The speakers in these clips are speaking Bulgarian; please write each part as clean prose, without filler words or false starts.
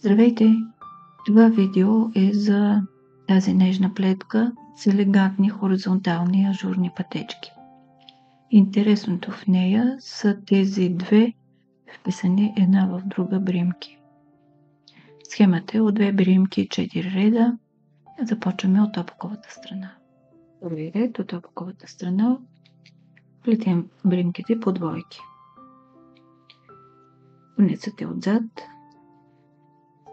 Здравейте! Това видео е за тази нежна плетка с елегантни хоризонтални ажурни пътечки. Интересното в нея са тези две вписани една в друга бримки. Схемата е от две бримки и 4 реда. Започваме от опаковата страна. Първи ред от опаковата страна плетем бримките по двойки. Конецът е отзад.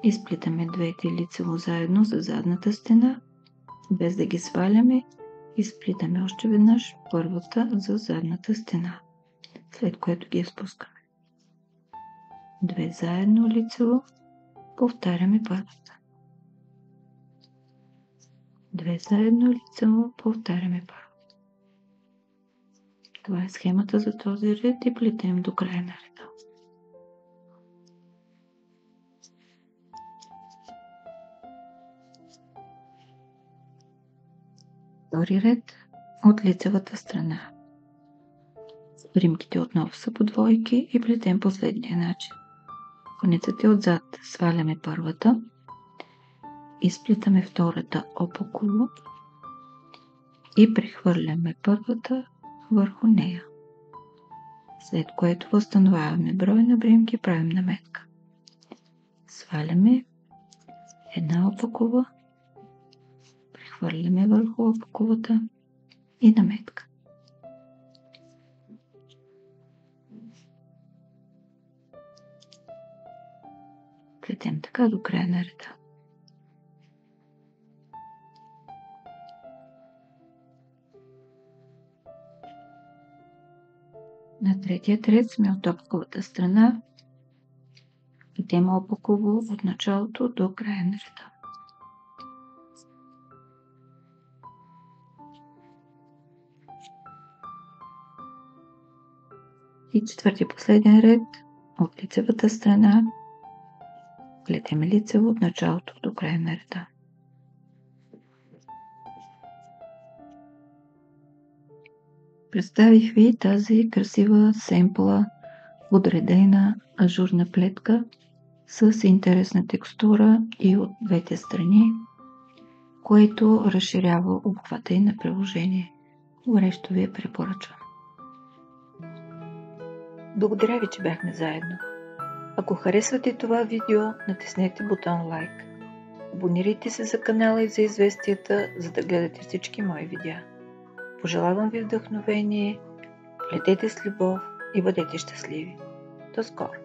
Изплитаме двете лицево заедно за задната стена, без да ги сваляме. Изплитаме още веднъж първата за задната стена, след което ги спускаме. Две заедно лицево, повтаряме първата. Две заедно лицево, повтаряме първата. Това е схемата за този ред и плетем до края на реда. Втори ред от лицевата страна. Бримките отново са по двойки и плетем последния начин. Конецът е отзад. Сваляме първата, изплитаме втората опоколо и прехвърляме първата върху нея. След което възстановяваме брой на бримки, правим наметка. Сваляме една опокола, прехвърляме върху опоколата и наметка. Плетем така до края на реда. На третия ред сме от опаковата страна. Плетем опаково от началото до края на реда. И четвърти последен ред от лицевата страна. Плетем лицево от началото до края на реда. Представих ви тази красива семпла подредена ажурна плетка с интересна текстура и от двете страни, което разширява обхвата и на приложение. Горещо ви я препоръчвам. Благодаря ви, че бяхме заедно. Ако харесвате това видео, натиснете бутон лайк. Абонирайте се за канала и за известията, за да гледате всички мои видеа. Пожелавам ви вдъхновение, плетете с любов и бъдете щастливи. До скоро!